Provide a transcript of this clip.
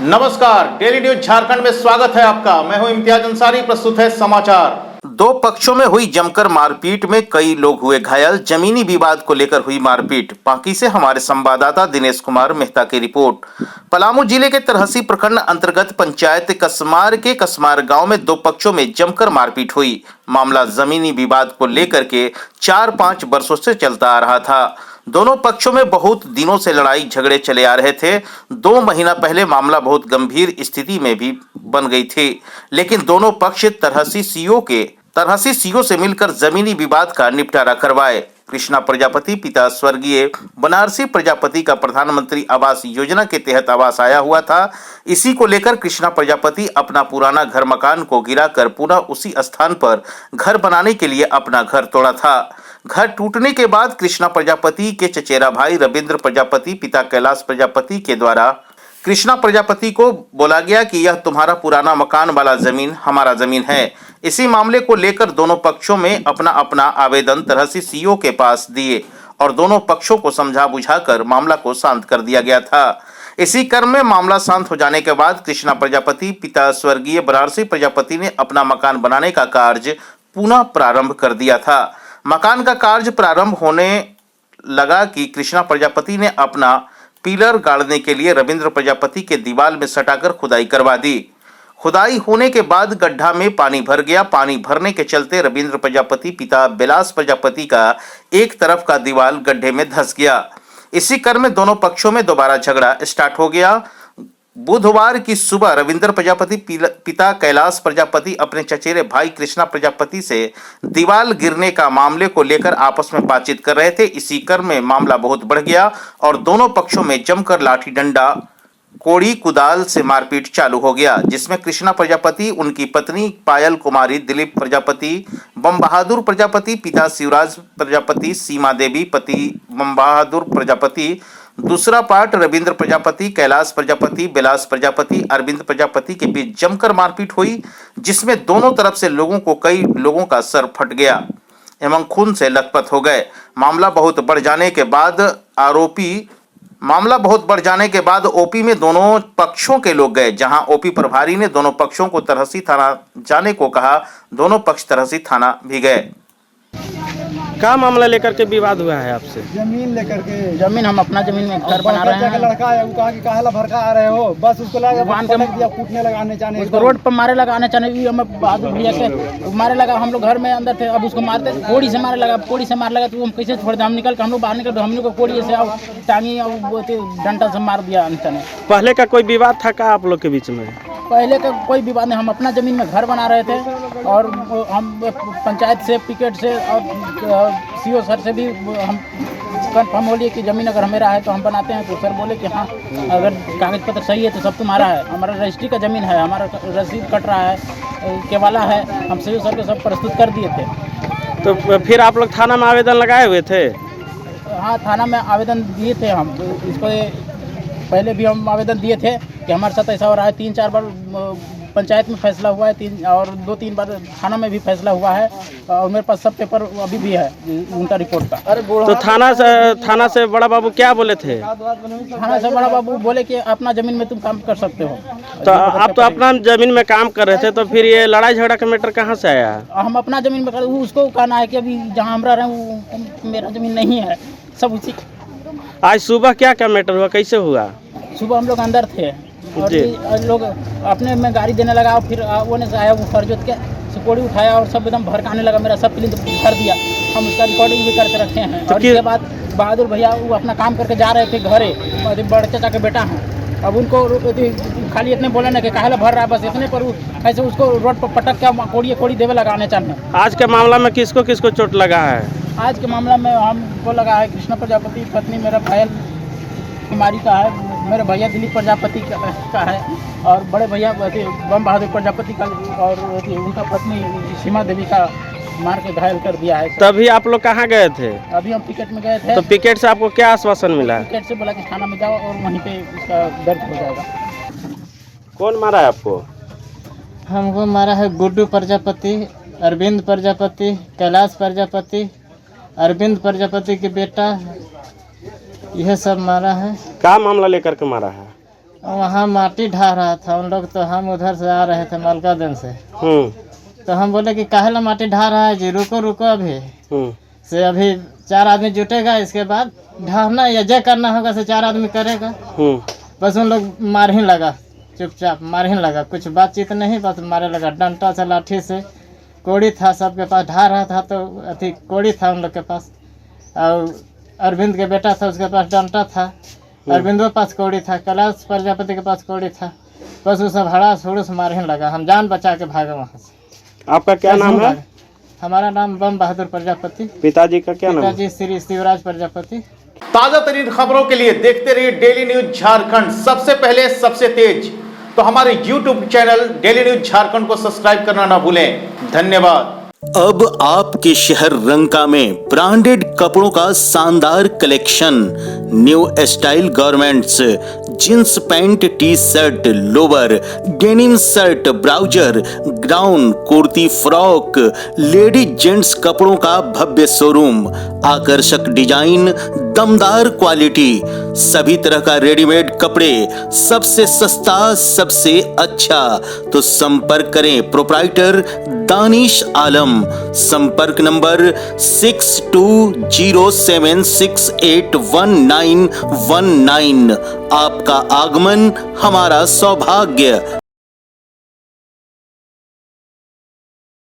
नमस्कार, daily news Jharkhand में स्वागत है आपका। मैं हूं इम्तियाज अंसारी। प्रस्तुत है समाचार। दो पक्षों में हुई जमकर मारपीट में कई लोग हुए घायल। जमीनी विवाद को लेकर हुई मारपीट। पांकी से हमारे संवाददाता दिनेश कुमार मेहता की रिपोर्ट। पलामू जिले के तरहसी प्रखंड अंतर्गत पंचायत कसमार के कसमार गांव में दो पक्षों में जमकर मारपीट हुई। मामला जमीनी विवाद को लेकर के 4-5 वर्षों से चलता आ रहा था। दोनों पक्षों में बहुत दिनों से लड़ाई झगड़े चले आ रहे थे। 2 महीना पहले मामला बहुत गंभीर स्थिति में भी बन गई थी, लेकिन दोनों पक्ष तरहसी सीओ से मिलकर जमीनी विवाद का निपटारा करवाए। कृष्णा प्रजापति पिता स्वर्गीय बनारसी प्रजापति का प्रधानमंत्री आवास योजना के तहत आवास आया हुआ था। इसी को लेकर कृष्णा प्रजापति अपना पुराना घर मकान को गिराकर पुनः उसी स्थान पर घर बनाने के लिए अपना घर तोड़ा था। घर टूटने के बाद कृष्णा प्रजापति के चचेरा भाई रविंद्र प्रजापति पिता कैलाश प्रजापति के द्वारा कृष्णा प्रजापति को बोला गया कि यह तुम्हारा पुराना मकान वाला जमीन हमारा जमीन है। इसी मामले को लेकर दोनों पक्षों में अपना अपना आवेदन तरहसी सीओ के पास दिए और दोनों पक्षों को समझा बुझाकर मामला को शांत कर दिया गया था। इसी क्रम में मामला शांत हो जाने के बाद कृष्णा प्रजापति पिता स्वर्गीय बनारसी प्रजापति ने अपना मकान बनाने का कार्य पुनः प्रारंभ कर दिया था। मकान का कार्य प्रारंभ होने लगा कि कृष्णा प्रजापति ने अपना पिलर गाड़ने के लिए रविंद्र प्रजापति के दीवार में सटाकर खुदाई करवा दी। खुदाई होने के बाद गड्ढा में पानी भर गया। पानी भरने के चलते रविंद्र प्रजापति पिता बिलास प्रजापति का एक तरफ का दीवार गड्ढे में धंस गया। इसी क्रम में दोनों पक्षों में दोबारा झगड़ा स्टार्ट हो गया। बुधवार की सुबह रविंद्र प्रजापति पिता कैलाश प्रजापति अपने चचेरे भाई कृष्णा प्रजापति से दीवार गिरने का मामले को लेकर आपस में बातचीत कर रहे थे। इसी क्रम में मामला बहुत बढ़ गया और दोनों पक्षों में जमकर लाठी डंडा कोड़ी कुदाल से मारपीट चालू हो गया, जिसमें कृष्णा प्रजापति, उनकी पत्नी पायल कुमारी, दिलीप प्रजापति, बम बहादुर प्रजापति, पिता शिवराज प्रजापति, सीमा देवी, पति बम बहादुर प्रजापति, दूसरा पार्ट रविंद्र प्रजापति, कैलाश प्रजापति, बिलास प्रजापति, अरविंद प्रजापति के बीच जमकर मारपीट हुई, जिसमें दोनों तरफ से कई लोगों का सर फट गया एवं खून से लथपथ हो गए। मामला बहुत बढ़ जाने के बाद ओपी में दोनों पक्षों के लोग गए, जहां ओपी प्रभारी ने दोनों पक्षों को तरहसी थाना जाने को कहा। दोनों पक्ष तरहसी थाना भी गए। क्या मामला लेकर के विवाद हुआ है आपसे? जमीन लेकर के। जमीन हम अपना जमीन में घर बना रहे हैं। लड़का है, वो कहा कि काहेला भड़का आ रहे हो, बस उसको पटक दिया, कूटने लगा, आने जाने उसको रोड पर मारे लगा, आने जाने हमें बहादुर भैया के मारे लगा। हम लोग घर में अंदर थे, अब उसको मारते कोड़ी से मारे लगा। कोड़ी से मार लगा तो हम कैसे छोड़ दे? हम निकल के हम लोग बाहर निकल, हम लोग को कोड़ी से टांगी और डंडा से मार दिया अंतने। पहले का कोई विवाद था क्या आप लोग के बीच में? पहले का कोई विवाद नहीं। हम अपना ज़मीन में घर बना रहे थे और हम पंचायत से, पिकेट से और सीओ सर से भी हम कन्फर्म हो लिए कि ज़मीन अगर हमेरा है तो हम बनाते हैं। तो सर बोले कि हाँ, अगर कागज़ पत्र सही है तो सब तुम्हारा है। हमारा रजिस्ट्री का ज़मीन है, हमारा रसीद कट रहा है, केवाला है। हम सीओ सर को सब प्रस्तुत कर दिए थे। तो फिर आप लोग थाना में आवेदन लगाए हुए थे? हाँ, थाना में आवेदन दिए थे हम। इसको पहले भी हम आवेदन दिए थे कि हमारे साथ ऐसा हो रहा है। 3-4 बार पंचायत में फैसला हुआ है, 2-3 बार थाना में भी फैसला हुआ है और मेरे पास सब पेपर अभी भी है उनका रिपोर्ट का। तो थाना से बड़ा बाबू क्या बोले थे? थाना से बड़ा बाबू बोले कि अपना ज़मीन में तुम काम कर सकते हो। तो आप तो अपना ज़मीन में काम कर रहे थे, तो फिर ये लड़ाई झगड़ा का मैटर कहाँ से आया? हम अपना ज़मीन में उसको कहना है कि अभी जहाँ हम रह रहे हैं वो मेरा ज़मीन नहीं है, सब उसी। आज सुबह क्या क्या मैटर हुआ, कैसे हुआ? सुबह हम लोग अंदर थे और लोग अपने में गाड़ी देने लगा और फिर वो ने आया, वो फरजोत के सिकोड़ी उठाया और सब एकदम भड़काने लगा। मेरा सब फिल्म भर दिया। हम उसका रिकॉर्डिंग भी करके रखे हैं। और इसके बाद बहादुर भैया वो अपना काम करके जा रहे थे घरे, बड़े चाचा के बेटा हैं। अब उनको खाली इतने बोले ना कि काहेला भर रहा है, बस इतने पर ऐसे उसको रोड पर पटक के कोड़ी देवे लगाने चाहते हैं। आज के मामला में किसको किसको चोट लगा है? आज के मामला में हमको लगा है कृष्णा प्रजापति, पत्नी मेरा पायल कुमारी का है, मेरे भैया दिलीप प्रजापति का है और बड़े भैया बम बहादुर प्रजापति का और उनका पत्नी सीमा देवी का मार के घायल कर दिया है। तभी आप लोग कहाँ गए थे? अभी हम पिकेट में गए थे। तो पिकेट से आपको क्या आश्वासन मिला? पिकेट से बोला कि थाना में जाओ और वहीं पे उसका दर्ज हो जाएगा। कौन मारा है आपको? हमको मारा है गुड्डू प्रजापति, अरविंद प्रजापति, कैलाश प्रजापति, अरविंद प्रजापति के बेटा, यह सब मारा है। क्या मामला लेकर के मारा है? वहाँ माटी ढा रहा था उन लोग, तो हम उधर से आ रहे थे मलकागंज से। तो हम बोले कि काहे ला माटी ढा रहा है जी, रुको रुको अभी से, अभी 4 आदमी जुटेगा, इसके बाद ढाना या जय करना होगा से 4 आदमी करेगा। बस उन लोग मार ही लगा, चुपचाप मार ही लगा, कुछ बातचीत नहीं, बस मारे लगा डंडा से, लाठी से। कोड़ी था सबके पास, ढा रहा था तो अथी कोड़ी था उन लोग के पास, और अरविंद के बेटा था उसके पास डंडा था, अरविंदों के पास कोड़ी था, कैलाश प्रजापति के पास कोड़ी था। बस वो सब हड़ास हुड़ूस मार ही लगा, हम जान बचा के भागे वहाँ से। आपका क्या नाम है? हमारा नाम बम बहादुर प्रजापति। पिताजी का क्या नाम है? पिताजी श्री शिवराज प्रजापति। ताजा तरीन खबरों के लिए देखते रहिए डेली न्यूज झारखंड, सबसे पहले सबसे तेज। तो हमारे YouTube channel daily news Jharkhand को सब्सक्राइब करना ना भूलें। धन्यवाद। अब आपके शहर रंका में ब्रांडेड कपड़ों का शानदार collection, new style garments, jeans pant, T shirt, lower, denim shirt, browser, ground, kurti, frock, ladies gents कपड़ों का भव्य शोरूम, आकर्षक डिजाइन, दमदार क्वालिटी, सभी तरह का रेडीमेड कपड़े, सबसे सस्ता, सबसे अच्छा। तो संपर्क करें प्रोप्राइटर दानिश आलम। संपर्क नंबर 6207681919। आपका आगमन हमारा सौभाग्य।